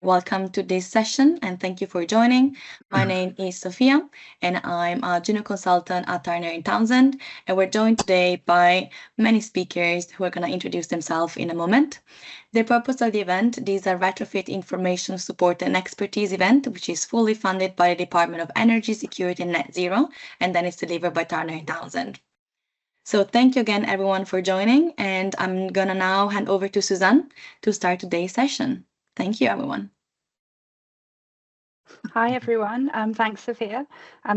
Welcome to this session and thank you for joining. My name is Sophia and I'm a junior consultant at Turner & Townsend, and we're joined today by many speakers who are going to introduce themselves in a moment. The purpose of the event, this is a Retrofit Information Support and Expertise event, which is fully funded by the Department of Energy, Security and Net Zero, and then it's delivered by Turner & Townsend. So thank you again everyone for joining, and I'm going to now hand over to Suzanne to start today's session. Thank you, everyone. Hi, everyone. Thanks, Sophia.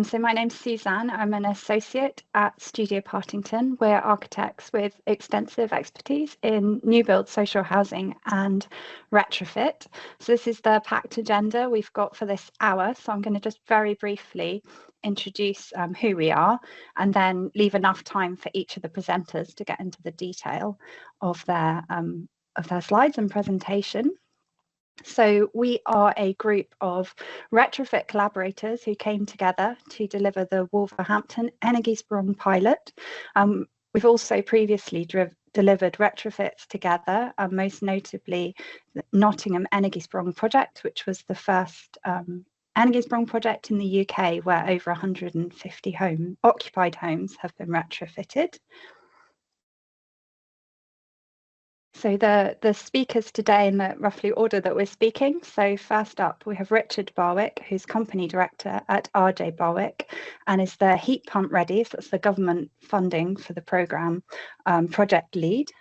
So my name's Suzanne. I'm an associate at Studio Partington. We're architects with extensive expertise in new build, social housing and retrofit. So this is the packed agenda we've got for this hour. So I'm going to just very briefly introduce who we are and then leave enough time for each of the presenters to get into the detail of their slides and presentation. So we are a group of retrofit collaborators who came together to deliver the Wolverhampton Energy-Sprung pilot. We've also previously delivered retrofits together, most notably the Nottingham Energy-Sprung project, which was the first Energy-Sprung project in the UK where over 150 occupied homes have been retrofitted. So the speakers today in the roughly order that we're speaking. So first up, we have Richard Barwick, who's company director at RJ Barwick and is the heat pump ready. So that's the government funding for the programme project lead.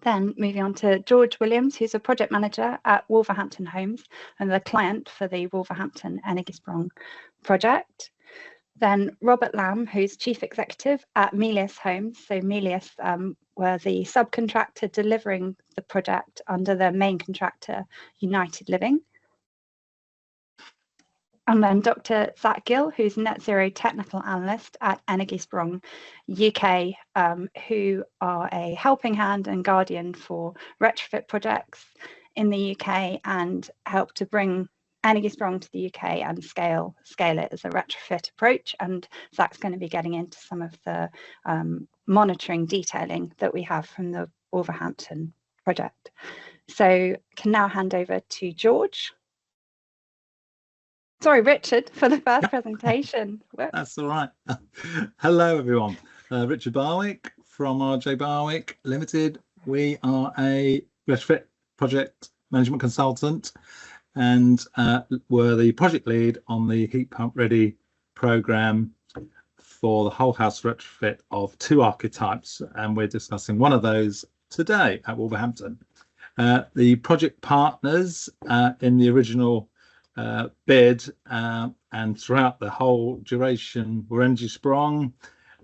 Then moving on to George Williams, who's a project manager at Wolverhampton Homes and the client for the Wolverhampton Energy-Sprung project. Then Robert Lamb, who's chief executive at Melius Homes. So Melius were the subcontractor delivering the project under the main contractor, United Living. And then Dr. Zach Gill, who's net zero technical analyst at Energy-Sprung UK, who are a helping hand and guardian for retrofit projects in the UK and help to bring Energy-Sprung to the UK and scale it as a retrofit approach. And Zach's going to be getting into some of the monitoring detailing that we have from the Wolverhampton project. So can now hand over to George. Sorry, Richard, for the first presentation. That's all right. Hello, everyone. Richard Barwick from RJ Barwick Limited. We are a retrofit project management consultant and were the project lead on the Heat Pump Ready programme for the whole house retrofit of 2 archetypes, and we're discussing one of those today at Wolverhampton. The project partners in the original bid and throughout the whole duration were Energy-Sprung,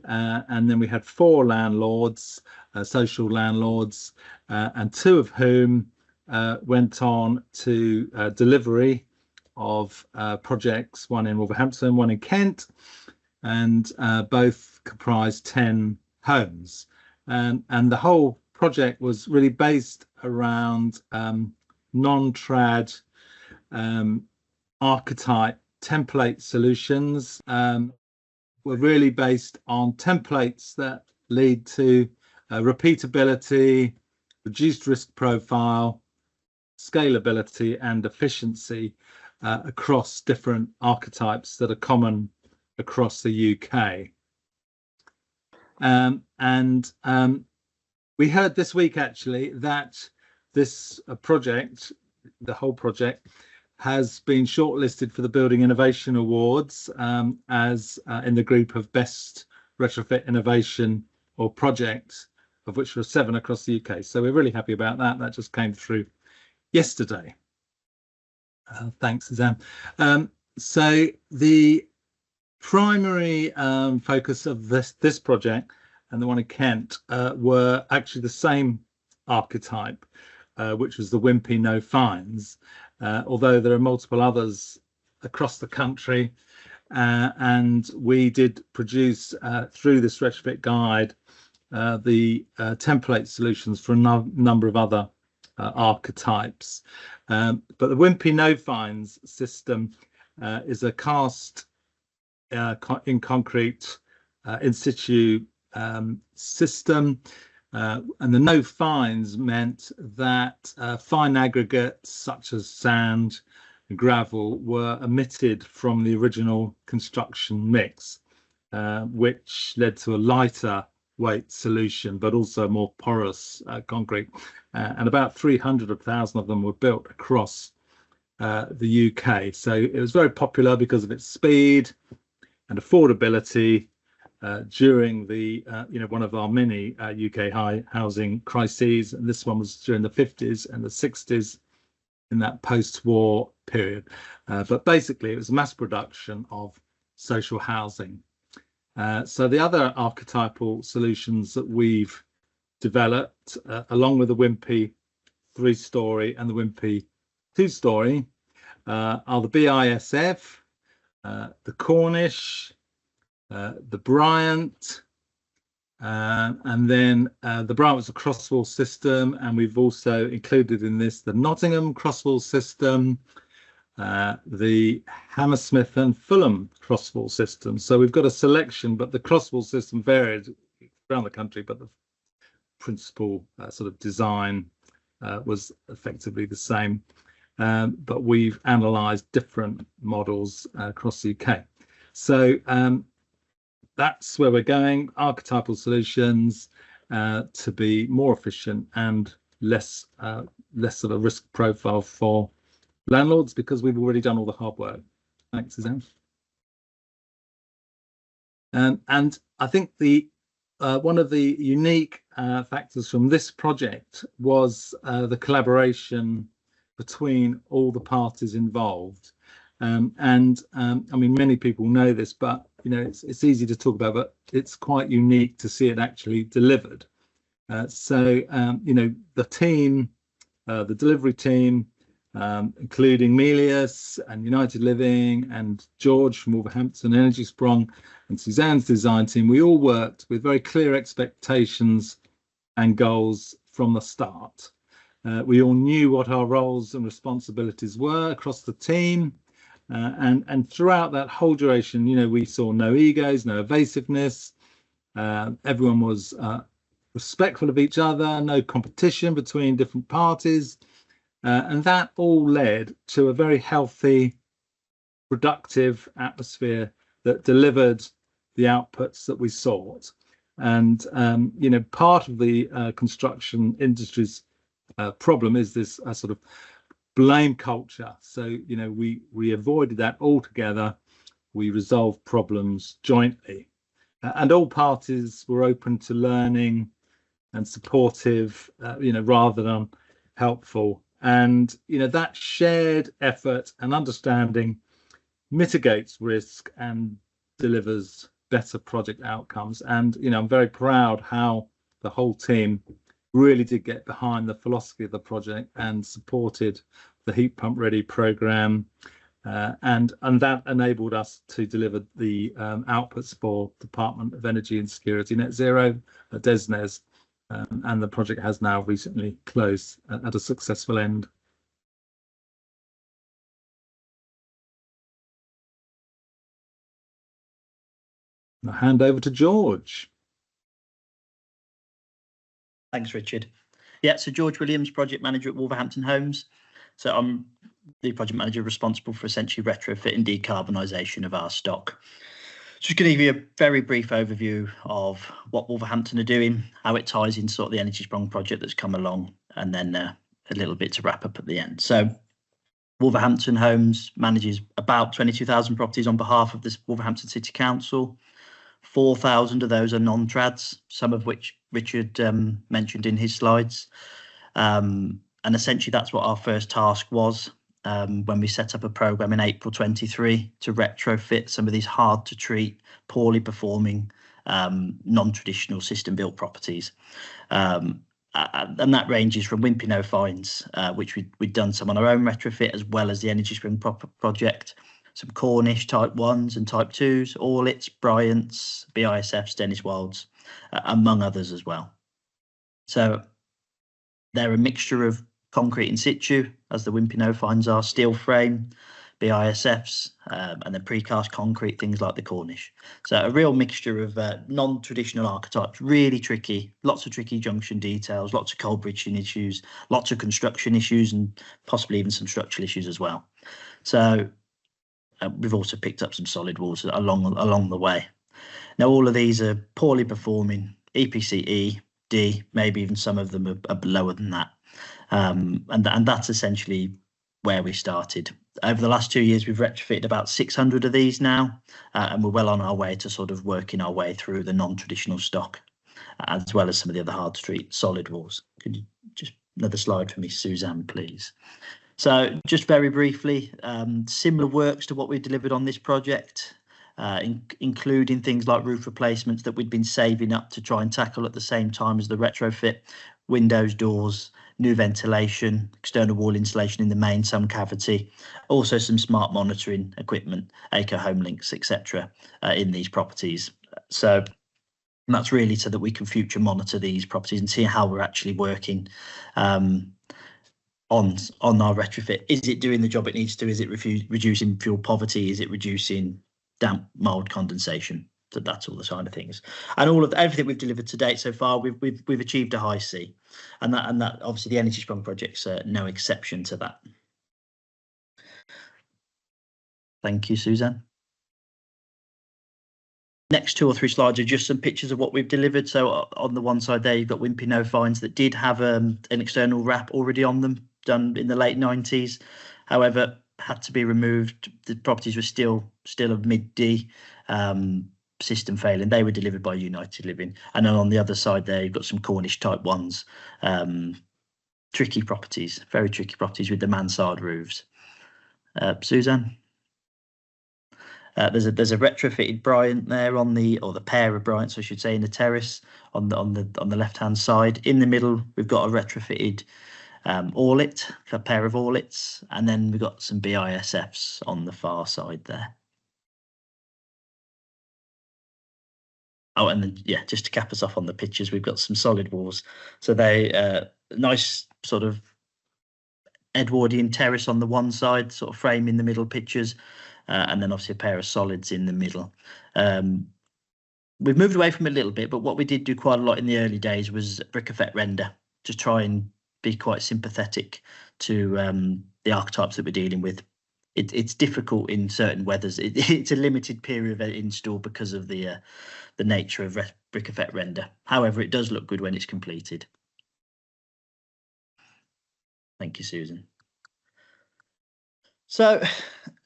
and then we had 4 landlords, social landlords, and 2 of whom went on to delivery of projects, one in Wolverhampton, one in Kent, and both comprised 10 homes. And the whole project was really based around non-trad archetype template solutions. Were really based on templates that lead to repeatability, reduced risk profile, scalability and efficiency across different archetypes that are common across the UK. We heard this week actually that this project, the whole project, has been shortlisted for the Building Innovation Awards as in the group of Best Retrofit Innovation or Project, of which there are 7 across the UK. So we're really happy about that. That just came through yesterday. Thanks, Suzanne. So the primary focus of this project and the one in Kent were actually the same archetype, which was the wimpy no fines, although there are multiple others across the country. And we did produce through this retrofit guide the template solutions for a number of other archetypes, but the wimpy no fines system is a cast in concrete in situ system And the no fines meant that fine aggregates such as sand and gravel were omitted from the original construction mix, which led to a lighter weight solution, but also more porous concrete. And about 300,000 of them were built across the UK. So it was very popular because of its speed and affordability during the one of our many UK high housing crises, and this one was during the 50s and the 60s in that post-war period. But basically, it was mass production of social housing. So the other archetypal solutions that we've developed, along with the Wimpy 3-story and the Wimpy 2-story, are the BISF, the Cornish, the Bryant, and then the Bryant was a crosswall system, and we've also included in this the Nottingham crosswall system, the Hammersmith and Fulham crosswall system. So we've got a selection, but the crosswall system varied around the country, but the principal sort of design was effectively the same. But we've analysed different models across the UK. So that's where we're going, archetypal solutions to be more efficient and less of a risk profile for landlords, because we've already done all the hard work. Thanks, Suzanne. And I think the one of the unique factors from this project was the collaboration between all the parties involved. I mean, many people know this, but it's easy to talk about, but it's quite unique to see it actually delivered. So the team, the delivery team, including Melius and United Living and George from Wolverhampton Energy Sprong and Suzanne's design team, we all worked with very clear expectations and goals from the start. We all knew what our roles and responsibilities were across the team. And throughout that whole duration, we saw no egos, no evasiveness. Everyone was respectful of each other, no competition between different parties. And that all led to a very healthy, productive atmosphere that delivered the outputs that we sought. And, part of the construction industry's problem is this sort of blame culture. So, we avoided that altogether. We resolved problems jointly. And all parties were open to learning and supportive, rather than helpful. And, that shared effort and understanding mitigates risk and delivers better project outcomes. And, I'm very proud how the whole team really did get behind the philosophy of the project and supported the Heat Pump Ready programme. And that enabled us to deliver the outputs for Department of Energy and Security Net Zero at DESNZ. And the project has now recently closed at a successful end. I'll hand over to George. Thanks, Richard. Yeah, so George Williams, project manager at Wolverhampton Homes. So I'm the project manager responsible for essentially retrofit and decarbonisation of our stock. Just going to give you a very brief overview of what Wolverhampton are doing, how it ties in sort of the Energy Sprong project that's come along, and then a little bit to wrap up at the end. So Wolverhampton Homes manages about 22,000 properties on behalf of this Wolverhampton City Council. 4,000 of those are non-trads, some of which Richard mentioned in his slides. And essentially that's what our first task was when we set up a programme in April 23 to retrofit some of these hard to treat, poorly performing, non-traditional system built properties. And that ranges from Wimpy no fines, which we'd done some on our own retrofit, as well as the Energy Spring project, some Cornish type 1s and type 2s, Orlits, Bryants, BISFs, Dennis Wilds, among others as well. So they're a mixture of concrete in situ, as the Wimpy no fines are, steel frame, BISFs, and then precast concrete, things like the Cornish. So a real mixture of non-traditional archetypes, really tricky, lots of tricky junction details, lots of cold bridging issues, lots of construction issues, and possibly even some structural issues as well. So we've also picked up some solid walls along the way. Now, all of these are poorly performing, EPCE, D, maybe even some of them are lower than that. And that's essentially where we started. Over the last 2 years, we've retrofitted about 600 of these now, and we're well on our way to sort of working our way through the non-traditional stock, as well as some of the other hard street solid walls. Could you just another slide for me, Suzanne, please? So just very briefly, similar works to what we delivered on this project, including things like roof replacements that we'd been saving up to try and tackle at the same time as the retrofit, windows, doors, new ventilation, external wall insulation in the main sun cavity, also some smart monitoring equipment, Eco Home Links, etc. In these properties. So that's really so that we can future monitor these properties and see how we're actually working on our retrofit. Is it doing the job it needs to? Is it reducing fuel poverty? Is it reducing damp, mold, condensation? So that's all the side of things, and everything we've delivered to date so far, we've achieved a high C, and that obviously the Energy Strong project's no exception to that. Thank you, Suzanne. Next 2 or 3 slides are just some pictures of what we've delivered. So on the one side there, you've got Wimpy No Fines that did have an external wrap already on them, done in the late 90s. However, had to be removed. The properties were still a mid D. System failing. They were delivered by United Living, and then on the other side there you've got some Cornish type ones, tricky properties, very tricky properties with the mansard roofs. Suzanne, there's a retrofitted Bryant there on the pair of Bryants I should say in the terrace on the left hand side. In the middle we've got a retrofitted Orlit, a pair of Orlits, and then we've got some BISFs on the far side there. Oh, and then, yeah, just to cap us off on the pictures, we've got some solid walls. So they nice sort of Edwardian terrace on the one side, sort of frame in the middle pictures, and then obviously a pair of solids in the middle. We've moved away from it a little bit, but what we did do quite a lot in the early days was brick effect render, to try and be quite sympathetic to the archetypes that we're dealing with. It's difficult in certain weathers. It's a limited period of install because of the nature of brick effect render. However, it does look good when it's completed. Thank you, Susan. So,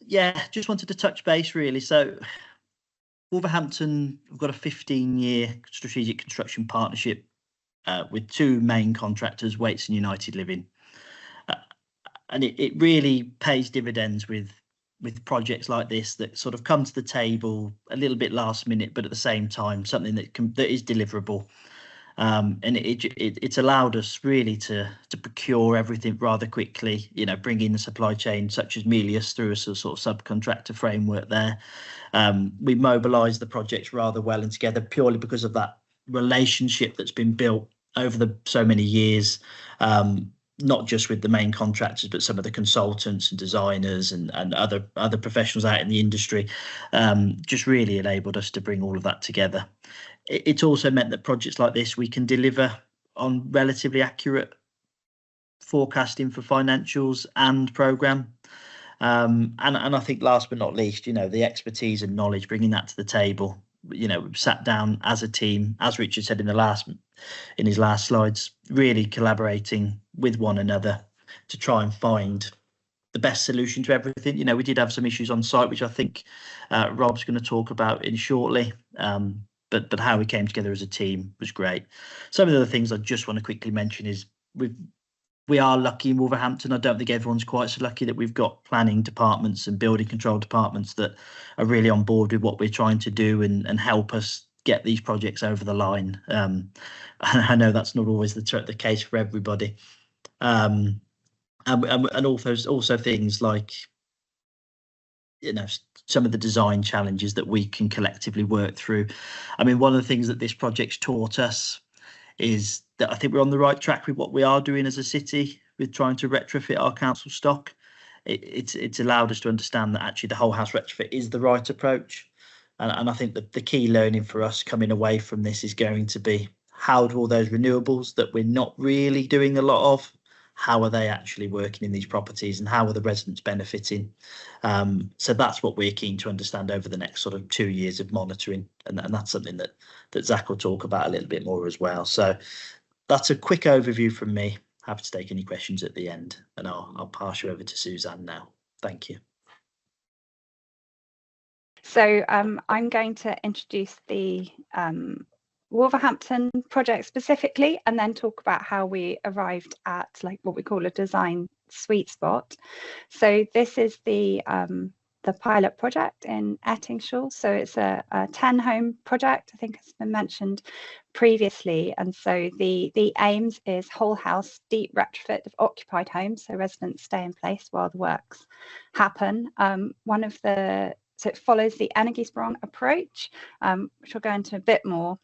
yeah, just wanted to touch base really. So, Wolverhampton, we've got a 15-year strategic construction partnership with 2 main contractors, Waits and United Living. And it really pays dividends with projects like this that sort of come to the table a little bit last minute, but at the same time something that is deliverable. And it's allowed us really to procure everything rather quickly. You know, bring in the supply chain such as Melius through a sort of subcontractor framework there. We mobilised the projects rather well and together purely because of that relationship that's been built over so many years. Not just with the main contractors, but some of the consultants and designers and other professionals out in the industry, just really enabled us to bring all of that together. It's also meant that projects like this, we can deliver on relatively accurate forecasting for financials and programme. And I think last but not least, you know, the expertise and knowledge, bringing that to the table. You know, we've sat down as a team, as Richard said in his last slides, really collaborating with one another to try and find the best solution to everything. You know, we did have some issues on site, which I think Rob's going to talk about in shortly. But how we came together as a team was great. Some of the other things I just want to quickly mention is we are lucky in Wolverhampton. I don't think everyone's quite so lucky that we've got planning departments and building control departments that are really on board with what we're trying to do and help us get these projects over the line. I know that's not always the case for everybody. And also things like, you know, some of the design challenges that we can collectively work through. I mean, one of the things that this project's taught us is that I think we're on the right track with what we are doing as a city with trying to retrofit our council stock. it's allowed us to understand that actually the whole house retrofit is the right approach. And I think that the key learning for us coming away from this is going to be, how do all those renewables that we're not really doing a lot of, how are they actually working in these properties, and how are the residents benefiting? So that's what we're keen to understand over the next sort of 2 years of monitoring, and that's something that Zach will talk about a little bit more as well. So that's a quick overview from me. Happy to take any questions at the end, and I'll pass you over to Suzanne now. Thank you. So I'm going to introduce the Wolverhampton project specifically, and then talk about how we arrived at like what we call a design sweet spot. So this is the pilot project in Ettingshaw. So it's a 10-home project, I think has been mentioned previously. And so the aims is whole house deep retrofit of occupied homes, so residents stay in place while the works happen. So it follows the Energiesprong approach, which we'll go into a bit more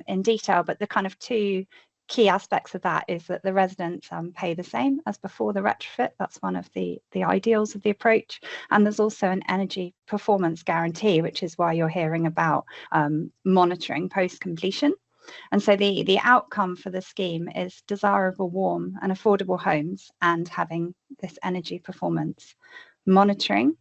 in detail, but the kind of two key aspects of that is that the residents pay the same as before the retrofit. That's one of the ideals of the approach. And there's also an energy performance guarantee, which is why you're hearing about monitoring post-completion. And so the outcome for the scheme is desirable, warm and affordable homes, and having this energy performance monitoring.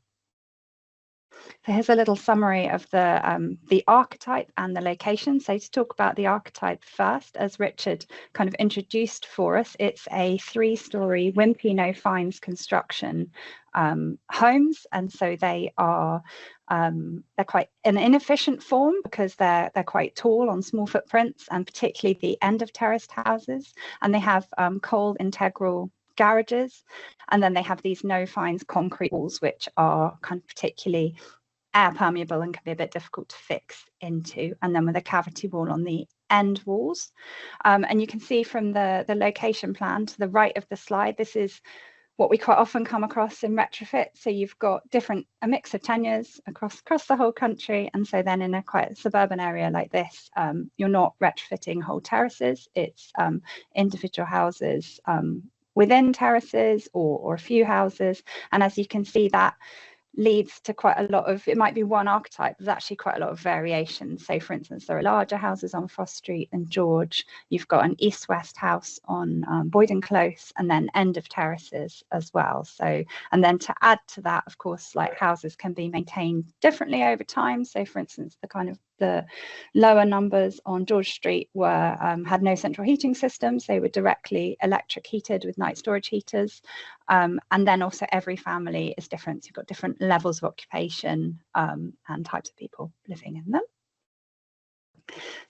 So here's a little summary of the archetype and the location. So to talk about the archetype first, as Richard kind of introduced for us, it's a 3-storey Wimpey No Fines construction homes, and so they are they're quite an inefficient form because they're quite tall on small footprints, and particularly the end of terraced houses, and they have coal integral garages, and then they have these no fines concrete walls, which are kind of particularly air permeable and can be a bit difficult to fix into, and then with a cavity wall on the end walls. And you can see from the location plan to the right of the slide, this is what we quite often come across in retrofit. So you've got a mix of tenures across the whole country, and so then in a quite suburban area like this, you're not retrofitting whole terraces, it's individual houses within terraces or a few houses. And as you can see, that leads to quite a lot of, it might be one archetype, there's actually quite a lot of variation. So for instance, there are larger houses on Frost Street and George, you've got an east-west house on Boyden Close, and then end of terraces as well. So, and then to add to that, of course, like houses can be maintained differently over time. So for instance, the lower numbers on George Street were had no central heating systems. They were directly electric heated with night storage heaters. And then also every family is different. So you've got different levels of occupation and types of people living in them.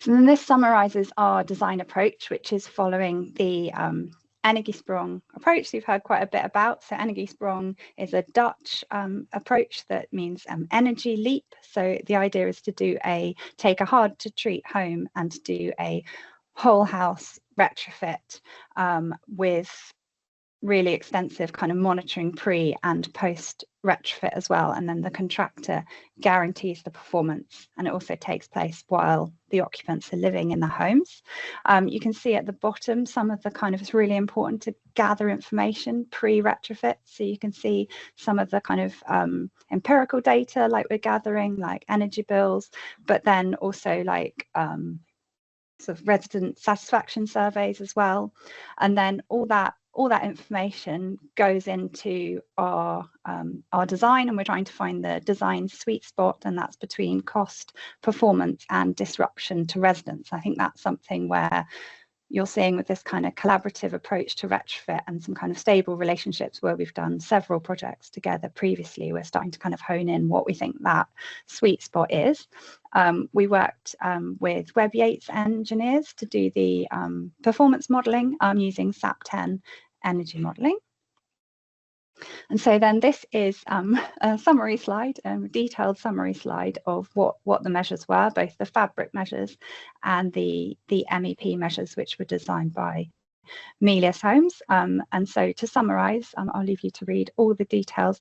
So then this summarises our design approach, which is following the Energiesprong approach you've heard quite a bit about. So Energiesprong is a Dutch approach that means energy leap. So the idea is to take a hard to treat home and do a whole house retrofit with really extensive kind of monitoring pre and post retrofit as well, and then the contractor guarantees the performance, and it also takes place while the occupants are living in the homes. You can see at the bottom some of the kind of, it's really important to gather information pre-retrofit, so you can see some of the kind of empirical data like we're gathering, like energy bills, but then also like sort of resident satisfaction surveys as well, and then all that information goes into our design, and we're trying to find the design sweet spot, and that's between cost, performance and disruption to residents. I think that's something where you're seeing with this kind of collaborative approach to retrofit and some kind of stable relationships where we've done several projects together previously, we're starting to kind of hone in what we think that sweet spot is. We worked with Webb Yates engineers to do the performance modelling using SAP 10 energy modelling. And so then this is a summary slide, a detailed summary slide of what the measures were, both the fabric measures and the MEP measures, which were designed by Melius Homes. And so to summarise, I'll leave you to read all the details.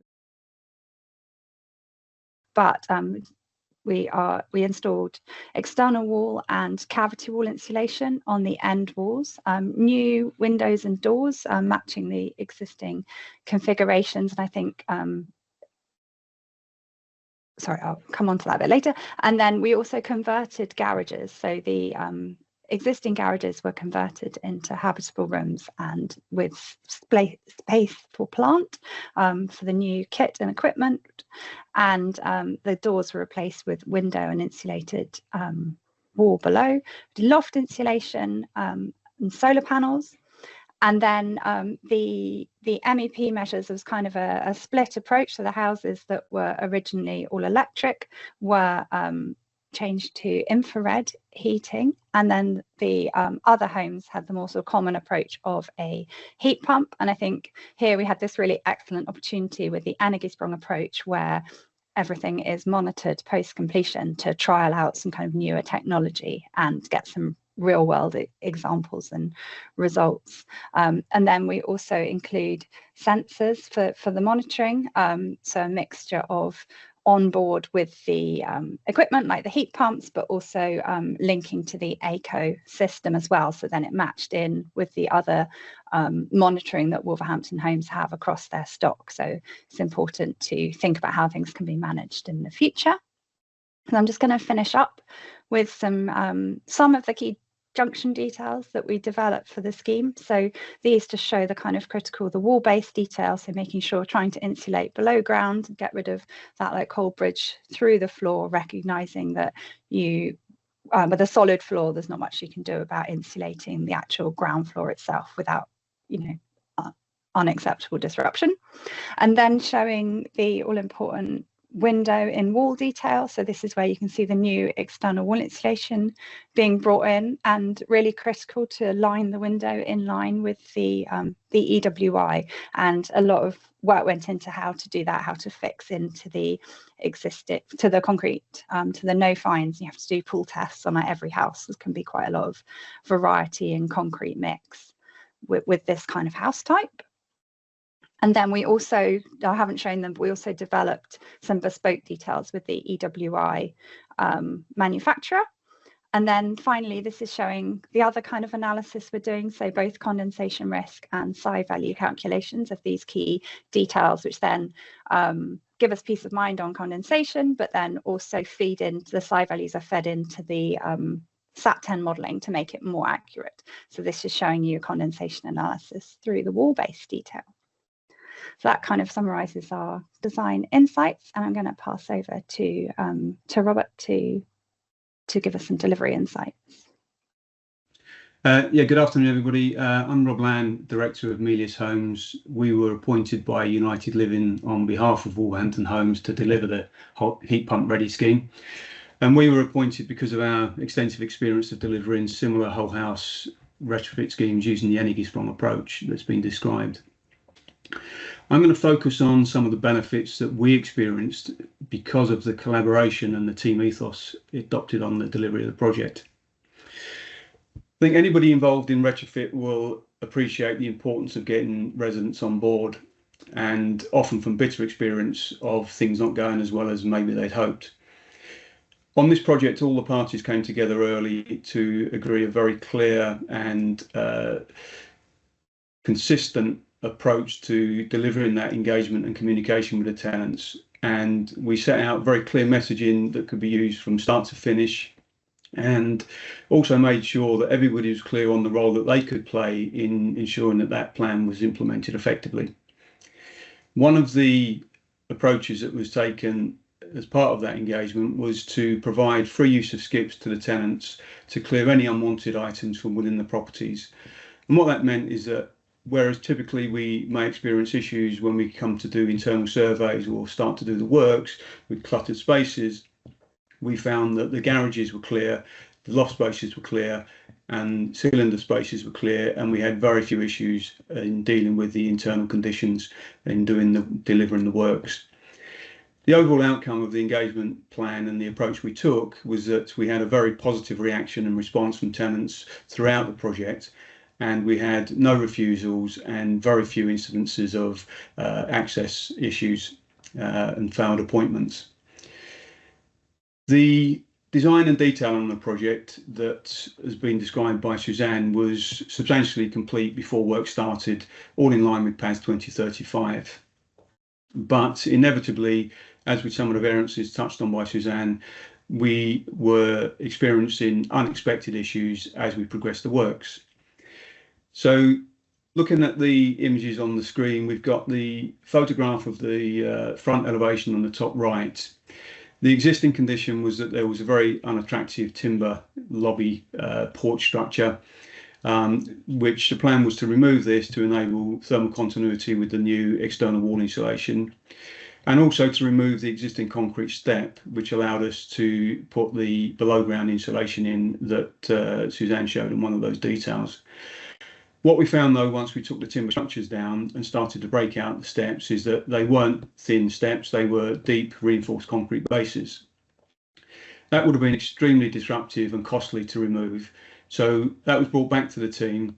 But we installed external wall and cavity wall insulation on the end walls, new windows and doors matching the existing configurations. And I think, sorry, I'll come on to that a bit later. And then we also converted garages. So the existing garages were converted into habitable rooms and with space for plant for the new kit and equipment. And the doors were replaced with window and insulated wall below, loft insulation and solar panels. And then the MEP measures was kind of a split approach. So the houses that were originally all electric were changed to infrared heating, and then the other homes had the more sort of common approach of a heat pump. And I think here we had this really excellent opportunity with the Energiesprong approach, where everything is monitored post completion to trial out some kind of newer technology and get some real world examples and results. And then we also include sensors for the monitoring, so a mixture of on board with the equipment like the heat pumps, but also linking to the ACO system as well. So then it matched in with the other monitoring that Wolverhampton Homes have across their stock. So it's important to think about how things can be managed in the future. And I'm just going to finish up with some of the key junction details that we developed for the scheme. So these to show the kind of critical, the wall-based detail, so making sure trying to insulate below ground, get rid of that like cold bridge through the floor, recognizing that you with a solid floor, there's not much you can do about insulating the actual ground floor itself without, you know, unacceptable disruption. And then showing the all-important window in wall detail. So this is where you can see the new external wall insulation being brought in, and really critical to line the window in line with the EWI. And a lot of work went into how to do that, how to fix into the existing, to the concrete, to the no fines. You have to do pull tests on every house. There can be quite a lot of variety in concrete mix with this kind of house type. And then we also, I haven't shown them, but we also developed some bespoke details with the EWI manufacturer. And then finally, this is showing the other kind of analysis we're doing. So both condensation risk and psi value calculations of these key details, which then give us peace of mind on condensation, but then also feed into the psi values are fed into the SAT10 modelling to make it more accurate. So this is showing you a condensation analysis through the wall-based detail. So that kind of summarises our design insights, and I'm going to pass over to Robert to give us some delivery insights. Yeah, good afternoon, everybody. I'm Rob Land, Director of Melius Homes. We were appointed by United Living on behalf of Wolverhampton Homes to deliver the heat pump ready scheme. And we were appointed because of our extensive experience of delivering similar whole house retrofit schemes using the Energiesprong approach that's been described. I'm going to focus on some of the benefits that we experienced because of the collaboration and the team ethos adopted on the delivery of the project. I think anybody involved in retrofit will appreciate the importance of getting residents on board, and often from bitter experience of things not going as well as maybe they'd hoped. On this project, all the parties came together early to agree a very clear and consistent approach to delivering that engagement and communication with the tenants. And we set out very clear messaging that could be used from start to finish, and also made sure that everybody was clear on the role that they could play in ensuring that that plan was implemented effectively. One of the approaches that was taken as part of that engagement was to provide free use of skips to the tenants to clear any unwanted items from within the properties. And what that meant is that whereas typically we may experience issues when we come to do internal surveys or start to do the works with cluttered spaces, we found that the garages were clear, the loft spaces were clear, and cylinder spaces were clear, and we had very few issues in dealing with the internal conditions and delivering the works. The overall outcome of the engagement plan and the approach we took was that we had a very positive reaction and response from tenants throughout the project, and we had no refusals and very few incidences of access issues and failed appointments. The design and detail on the project that has been described by Suzanne was substantially complete before work started, all in line with PAS 2035. But inevitably, as with some of the variances touched on by Suzanne, we were experiencing unexpected issues as we progressed the works. So looking at the images on the screen, we've got the photograph of the front elevation on the top right. The existing condition was that there was a very unattractive timber lobby porch structure, which the plan was to remove this to enable thermal continuity with the new external wall insulation, and also to remove the existing concrete step, which allowed us to put the below ground insulation in that Suzanne showed in one of those details. What we found, though, once we took the timber structures down and started to break out the steps, is that they weren't thin steps, they were deep reinforced concrete bases. That would have been extremely disruptive and costly to remove. So that was brought back to the team.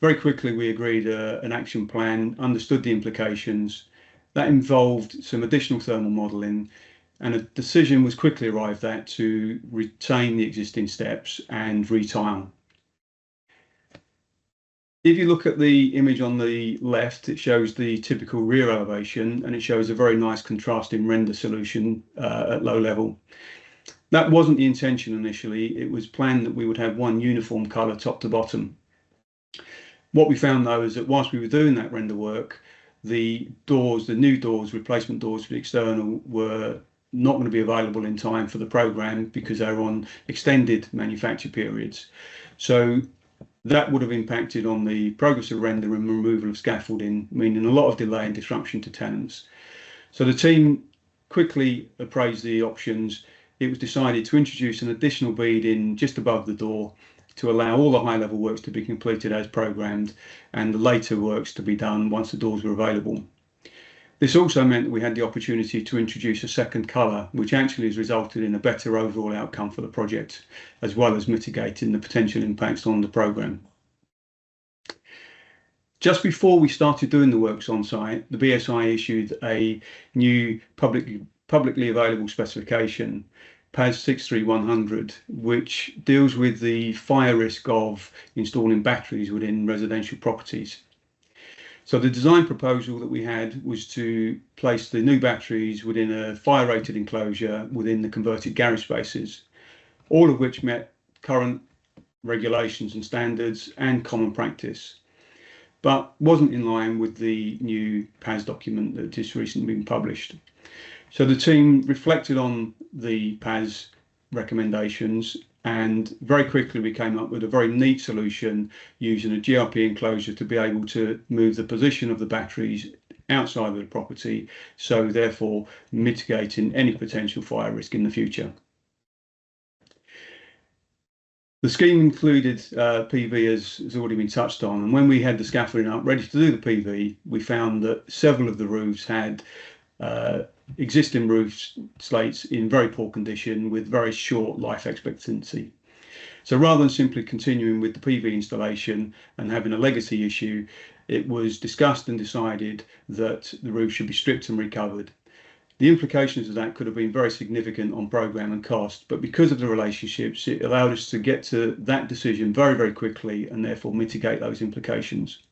Very quickly, we agreed an action plan, understood the implications. That involved some additional thermal modelling, and a decision was quickly arrived at to retain the existing steps and retile. If you look at the image on the left, it shows the typical rear elevation, and it shows a very nice contrasting render solution at low level. That wasn't the intention initially. It was planned that we would have one uniform colour top to bottom. What we found, though, is that whilst we were doing that render work, the doors, the new doors, replacement doors for the external, were not going to be available in time for the programme because they were on extended manufacture periods. So that would have impacted on the progress of render and removal of scaffolding, meaning a lot of delay and disruption to tenants. So the team quickly appraised the options. It was decided to introduce an additional bead in just above the door to allow all the high level works to be completed as programmed and the later works to be done once the doors were available. This also meant that we had the opportunity to introduce a second colour, which actually has resulted in a better overall outcome for the project, as well as mitigating the potential impacts on the programme. Just before we started doing the works on site, the BSI issued a new publicly available specification, PAS 63100, which deals with the fire risk of installing batteries within residential properties. So the design proposal that we had was to place the new batteries within a fire rated enclosure within the converted garage spaces, all of which met current regulations and standards and common practice, but wasn't in line with the new PAS document that just recently been published. So the team reflected on the PAS recommendations, and very quickly we came up with a very neat solution using a GRP enclosure to be able to move the position of the batteries outside of the property, so therefore mitigating any potential fire risk in the future. The scheme included PV, as has already been touched on, and when we had the scaffolding up ready to do the PV, we found that several of the roofs had existing roof slates in very poor condition with very short life expectancy. So rather than simply continuing with the PV installation and having a legacy issue, it was discussed and decided that the roof should be stripped and recovered. The implications of that could have been very significant on programme and cost, but because of the relationships, it allowed us to get to that decision very, very quickly and therefore mitigate those implications.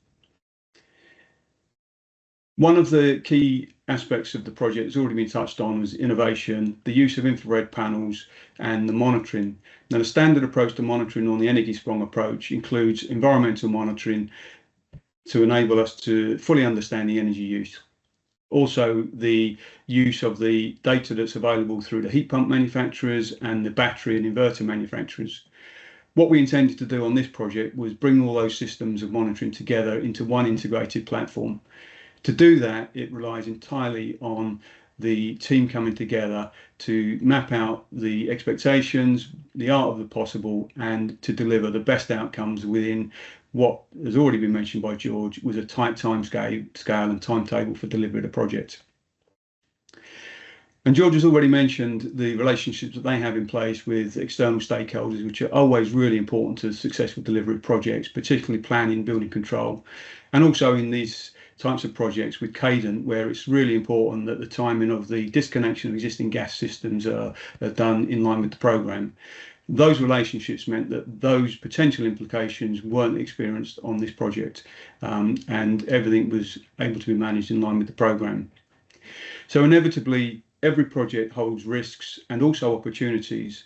One of the key aspects of the project has already been touched on was innovation, the use of infrared panels and the monitoring. Now, the standard approach to monitoring on the Energy Sprong approach includes environmental monitoring to enable us to fully understand the energy use. Also, the use of the data that's available through the heat pump manufacturers and the battery and inverter manufacturers. What we intended to do on this project was bring all those systems of monitoring together into one integrated platform. To do that, it relies entirely on the team coming together to map out the expectations, the art of the possible, and to deliver the best outcomes within what has already been mentioned by George was a tight time scale and timetable for delivery of the project. And George has already mentioned the relationships that they have in place with external stakeholders, which are always really important to the successful delivery of projects, particularly planning, building control, and also in these types of projects with Cadent, where it's really important that the timing of the disconnection of existing gas systems are done in line with the programme. Those relationships meant that those potential implications weren't experienced on this project, and everything was able to be managed in line with the programme. So inevitably, every project holds risks and also opportunities,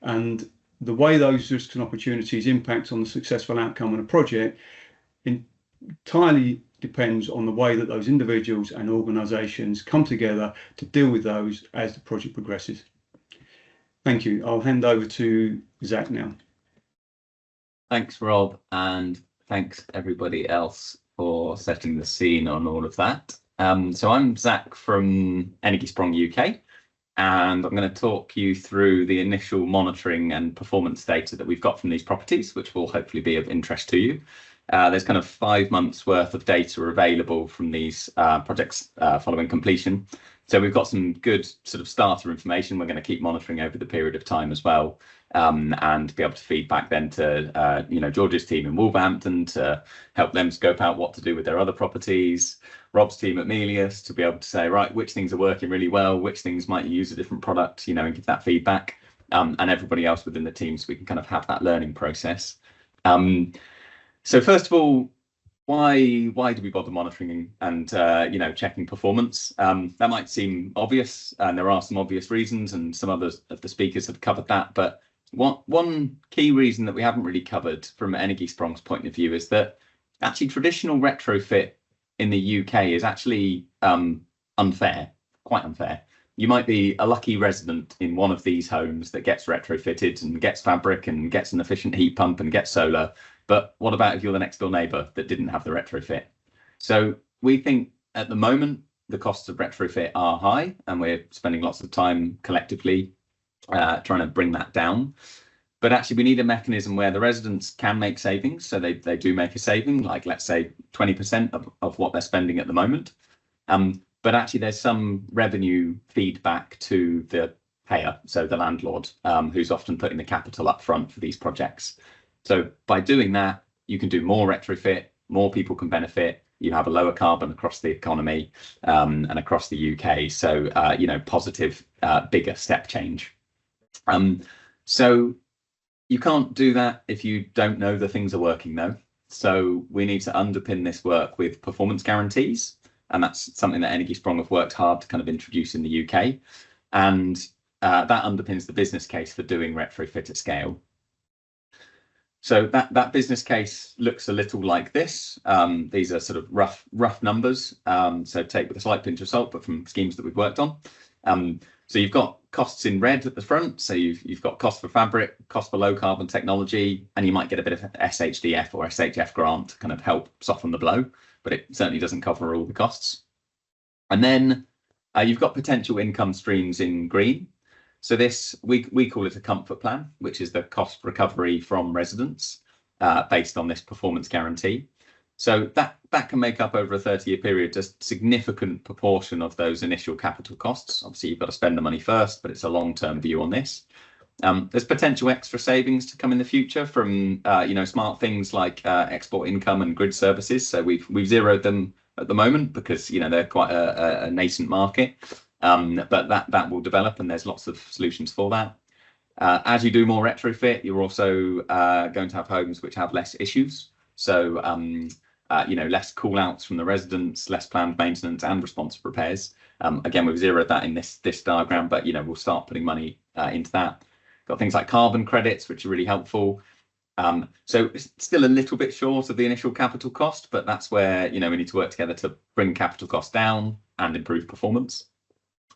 and the way those risks and opportunities impact on the successful outcome of a project entirely depends on the way that those individuals and organisations come together to deal with those as the project progresses. Thank you. I'll hand over to Zach now. Thanks, Rob, and thanks everybody else for setting the scene on all of that. So I'm Zach from Energiesprong UK, and I'm going to talk you through the initial monitoring and performance data that we've got from these properties, which will hopefully be of interest to you. There's kind of 5 months worth of data available from these projects following completion. So we've got some good sort of starter information. We're going to keep monitoring over the period of time as well, and be able to feed back then to George's team in Wolverhampton to help them scope out what to do with their other properties. Rob's team at Melius to be able to say, right, which things are working really well, which things might you use a different product, and give that feedback, and everybody else within the team, so we can kind of have that learning process. So first of all, why do we bother monitoring and checking performance? That might seem obvious, and there are some obvious reasons, and some others of the speakers have covered that. But one key reason that we haven't really covered from Energiesprong's point of view is that actually traditional retrofit in the UK is actually unfair, quite unfair. You might be a lucky resident in one of these homes that gets retrofitted and gets fabric and gets an efficient heat pump and gets solar. But what about if you're the next door neighbour that didn't have the retrofit? So we think at the moment the costs of retrofit are high, and we're spending lots of time collectively trying to bring that down. But actually we need a mechanism where the residents can make savings. So they do make a saving, like let's say 20% of what they're spending at the moment. But actually there's some revenue feedback to the payer, so the landlord, who's often putting the capital up front for these projects. So by doing that, you can do more retrofit, more people can benefit, you have a lower carbon across the economy, and across the UK. So, positive, bigger step change. So you can't do that if you don't know the things are working though. So we need to underpin this work with performance guarantees. And that's something that Energiesprong have worked hard to kind of introduce in the UK. And that underpins the business case for doing retrofit at scale. So that business case looks a little like this. These are sort of rough numbers. So take with a slight pinch of salt, but from schemes that we've worked on. So you've got costs in red at the front. So you've got cost for fabric, cost for low carbon technology, and you might get a bit of SHDF or SHF grant to kind of help soften the blow, but it certainly doesn't cover all the costs. And then you've got potential income streams in green. So this, we call it a comfort plan, which is the cost recovery from residents based on this performance guarantee. So that can make up over a 30-year period a significant proportion of those initial capital costs. Obviously, you've got to spend the money first, but it's a long-term view on this. There's potential extra savings to come in the future from smart things like export income and grid services. So we've zeroed them at the moment because they're quite a nascent market. But that will develop, and there's lots of solutions for that. As you do more retrofit, you're also going to have homes which have less issues. So, less call outs from the residents, less planned maintenance and responsive repairs. Again, we've zeroed that in this diagram, but, we'll start putting money into that. Got things like carbon credits, which are really helpful. So it's still a little bit short of the initial capital cost, but that's where, we need to work together to bring capital costs down and improve performance.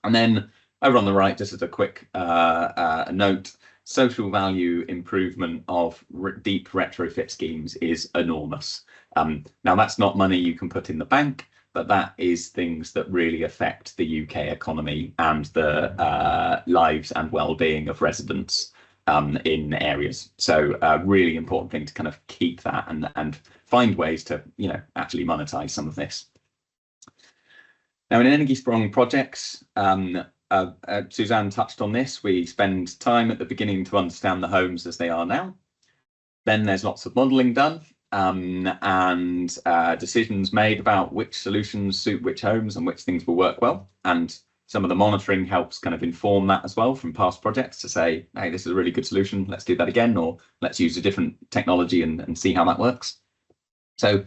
And then over on the right, just as a quick note, social value improvement of deep retrofit schemes is enormous. Now, that's not money you can put in the bank, but that is things that really affect the UK economy and the lives and well-being of residents in areas. So a really important thing to kind of keep that and find ways to, actually monetize some of this. Now, in Energiesprong projects, Suzanne touched on this. We spend time at the beginning to understand the homes as they are now. Then there's lots of modelling done, and decisions made about which solutions suit which homes and which things will work well. And some of the monitoring helps kind of inform that as well from past projects to say, hey, this is a really good solution, let's do that again, or let's use a different technology and see how that works. So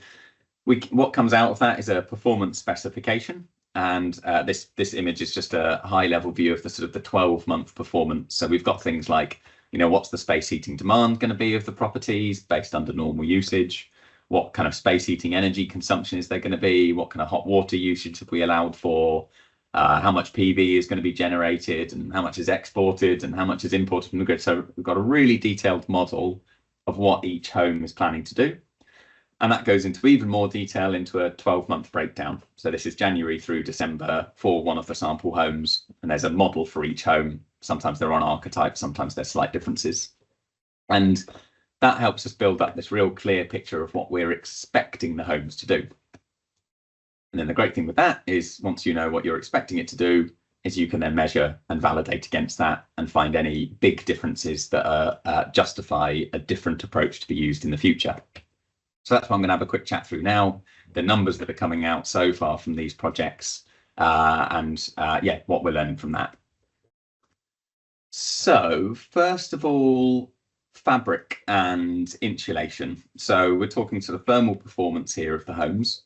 what comes out of that is a performance specification. And this image is just a high level view of the sort of the 12-month performance. So we've got things like, what's the space heating demand going to be of the properties based under normal usage? What kind of space heating energy consumption is there going to be? What kind of hot water usage have we allowed for? How much PV is going to be generated, and how much is exported, and how much is imported from the grid? So we've got a really detailed model of what each home is planning to do. And that goes into even more detail into a 12-month breakdown. So this is January through December for one of the sample homes, and there's a model for each home. Sometimes they're on archetype, sometimes there's slight differences. And that helps us build up this real clear picture of what we're expecting the homes to do. And then the great thing with that is once you know what you're expecting it to do, is you can then measure and validate against that and find any big differences that justify a different approach to be used in the future. So that's what I'm going to have a quick chat through now, the numbers that are coming out so far from these projects, and what we're learning from that. So first of all, fabric and insulation. So we're talking sort of thermal performance here of the homes.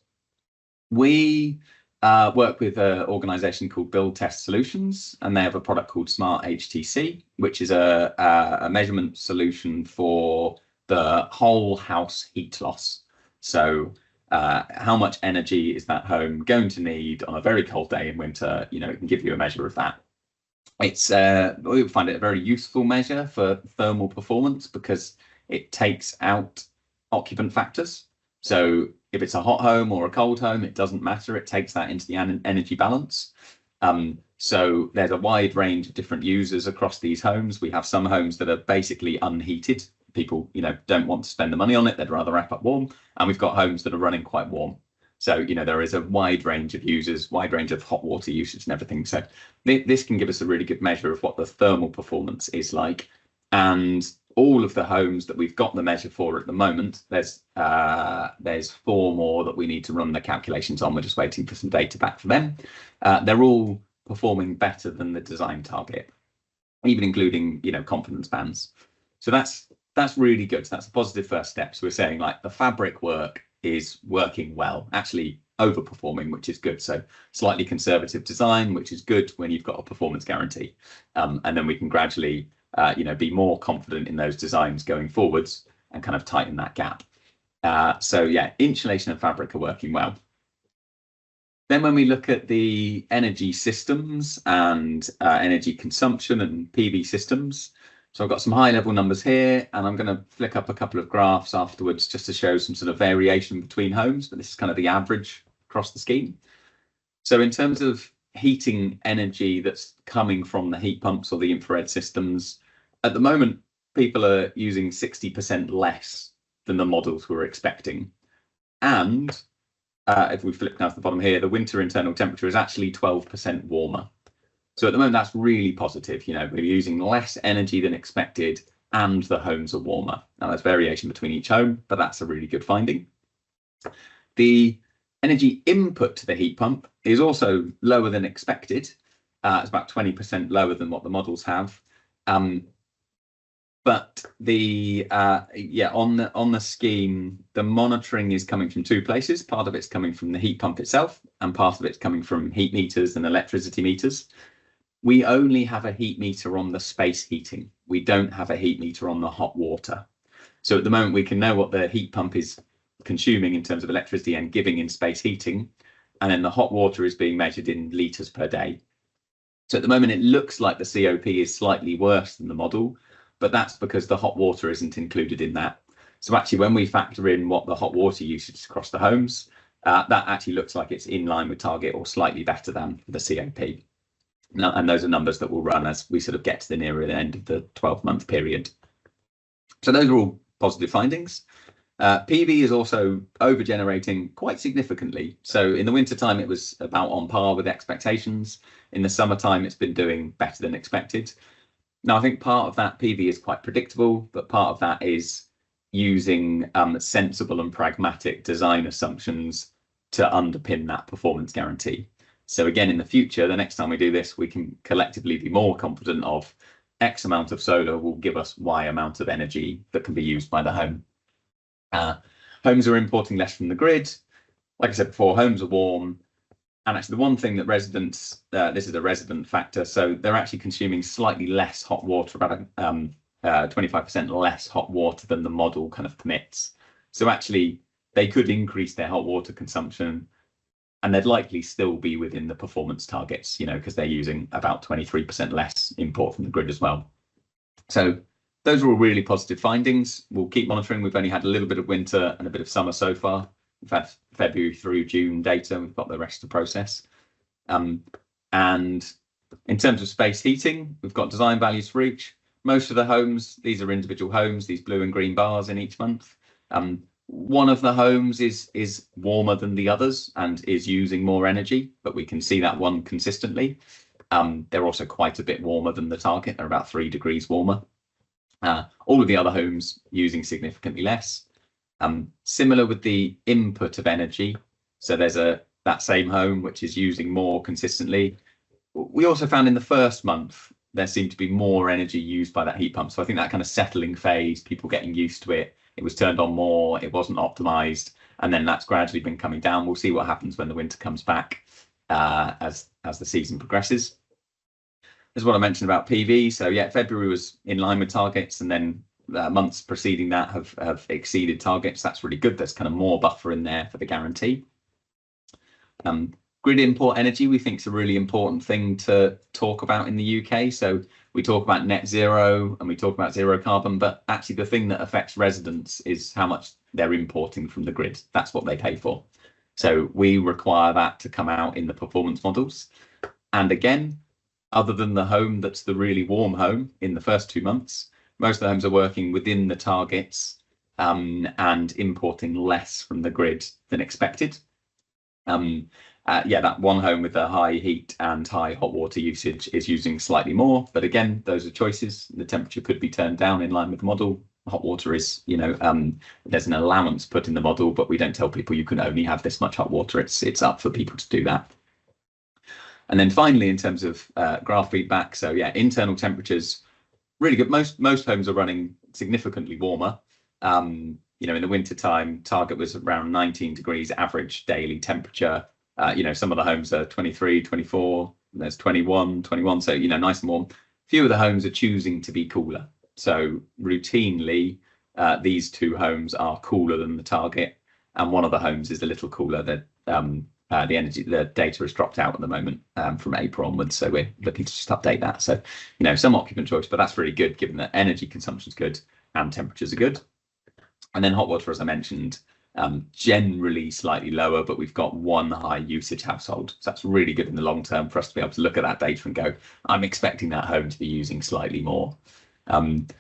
We work with an organisation called Build Test Solutions, and they have a product called Smart HTC, which is a measurement solution for the whole house heat loss. So how much energy is that home going to need on a very cold day in winter? It can give you a measure of that. It's we find it a very useful measure for thermal performance because it takes out occupant factors. So if it's a hot home or a cold home, it doesn't matter. It takes that into the energy balance. So there's a wide range of different users across these homes. We have some homes that are basically unheated. People, don't want to spend the money on it. They'd rather wrap up warm. And we've got homes that are running quite warm. So, there is a wide range of users, wide range of hot water usage and everything. So this can give us a really good measure of what the thermal performance is like. And all of the homes that we've got the measure for at the moment, there's 4 more that we need to run the calculations on. We're just waiting for some data back for them. They're all performing better than the design target, even including, confidence bands. So that's really good. So that's a positive first step. So we're saying like the fabric work is working well, actually overperforming, which is good. So slightly conservative design, which is good when you've got a performance guarantee. And then we can gradually be more confident in those designs going forwards and kind of tighten that gap. So yeah, insulation and fabric are working well. Then when we look at the energy systems and energy consumption and PV systems, so I've got some high level numbers here, and I'm going to flick up a couple of graphs afterwards just to show some sort of variation between homes, but this is kind of the average across the scheme. So in terms of heating energy that's coming from the heat pumps or the infrared systems, at the moment, people are using 60% less than the models were expecting. And if we flip down to the bottom here, the winter internal temperature is actually 12% warmer. So at the moment, that's really positive. We're using less energy than expected, and the homes are warmer. Now, there's variation between each home, but that's a really good finding. The energy input to the heat pump is also lower than expected. It's about 20% lower than what the models have. But the on the scheme, the monitoring is coming from 2 places. Part of it's coming from the heat pump itself, and part of it's coming from heat meters and electricity meters. We only have a heat meter on the space heating. We don't have a heat meter on the hot water. So at the moment, we can know what the heat pump is consuming in terms of electricity and giving in space heating. And then the hot water is being measured in litres per day. So at the moment, it looks like the COP is slightly worse than the model, but that's because the hot water isn't included in that. So actually, when we factor in what the hot water usage is across the homes, that actually looks like it's in line with target or slightly better than the COP. And those are numbers that will run as we sort of get to the nearer end of the 12-month period. So those are all positive findings. PV is also over-generating quite significantly. So in the wintertime, it was about on par with expectations. In the summertime, it's been doing better than expected. Now, I think part of that PV is quite predictable, but part of that is using sensible and pragmatic design assumptions to underpin that performance guarantee. So again, in the future, the next time we do this, we can collectively be more confident of X amount of solar will give us Y amount of energy that can be used by the home. Homes are importing less from the grid. Like I said before, homes are warm. And actually, the one thing that residents, this is a resident factor, so they're actually consuming slightly less hot water, about 25% less hot water than the model kind of permits. So actually, they could increase their hot water consumption, and they'd likely still be within the performance targets, you know, because they're using about 23% less import from the grid as well. So those are all really positive findings. We'll keep monitoring. We've only had a little bit of winter and a bit of summer so far. We've had February through June data. We've got the rest to process. And in terms of space heating, we've got design values for each. Most of the homes, these are individual homes, these blue and green bars in each month. One of the homes is warmer than the others and is using more energy, but we can see that one consistently. They're also quite a bit warmer than the target. They're about 3 degrees warmer. All of the other homes using significantly less. Similar with the input of energy. So there's that same home which is using more consistently. We also found in the first month there seemed to be more energy used by that heat pump. So I think that kind of settling phase, people getting used to it, it was turned on more, it wasn't optimized, and then that's gradually been coming down. We'll see what happens when the winter comes back as the season progresses. This is what I mentioned about PV. So yeah, February was in line with targets, and then months preceding that have exceeded targets. That's really good. There's kind of more buffer in there for the guarantee. Grid import energy, we think, is a really important thing to talk about in the UK. So we talk about net zero and we talk about zero carbon, but actually the thing that affects residents is how much they're importing from the grid. That's what they pay for. So we require that to come out in the performance models. And again, other than the home that's the really warm home in the first 2 months, most of the homes are working within the targets and importing less from the grid than expected. Yeah, that one home with the high heat and high hot water usage is using slightly more, but again, those are choices. The temperature could be turned down in line with the model. Hot water is, you know, there's an allowance put in the model, but we don't tell people you can only have this much hot water. It's up for people to do that. And then finally, in terms of graph feedback, so yeah, internal temperatures, really good. Most homes are running significantly warmer. You know, in the winter time, target was around 19 degrees average daily temperature. You know, some of the homes are 23, 24, there's 21, so, you know, nice and warm. Few of the homes are choosing to be cooler. So routinely, these 2 homes are cooler than the target, and one of the homes is a little cooler. The data has dropped out at the moment from April onwards, so we're looking to just update that. So, you know, some occupant choice, but that's really good given that energy consumption is good and temperatures are good. And then hot water, as I mentioned, generally slightly lower, but we've got one high usage household. So that's really good in the long term for us to be able to look at that data and go, I'm expecting that home to be using slightly more. And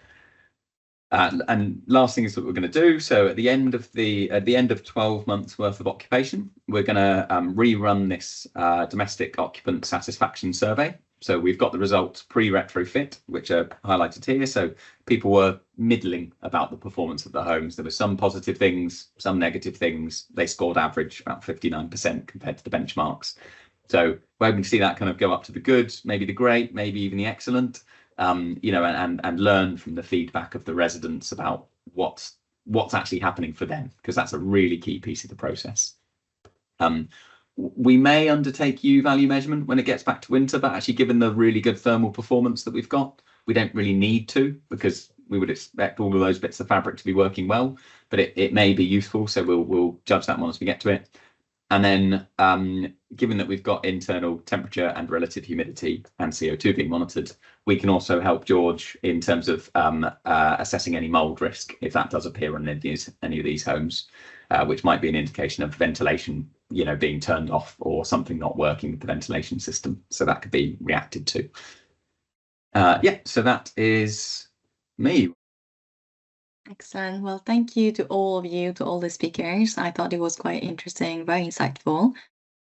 last thing is what we're going to do. So at the end of 12 months worth of occupation, we're going to rerun this domestic occupant satisfaction survey. So we've got the results pre-retrofit, which are highlighted here. So people were middling about the performance of the homes. There were some positive things, some negative things. They scored average about 59% compared to the benchmarks. So we're hoping to see that kind of go up to the good, maybe the great, maybe even the excellent. You know, and learn from the feedback of the residents about what's actually happening for them, because that's a really key piece of the process. We may undertake U value measurement when it gets back to winter, but actually given the really good thermal performance that we've got, we don't really need to, because we would expect all of those bits of fabric to be working well, but it may be useful, so we'll judge that one as we get to it. And then given that we've got internal temperature and relative humidity and CO2 being monitored, we can also help George in terms of assessing any mold risk if that does appear on any of these homes, which might be an indication of ventilation, you know, being turned off or something not working with the ventilation system. So that could be reacted to. Yeah, so that is me. Excellent. Well, thank you to all of you, to all the speakers. I thought it was quite interesting, very insightful.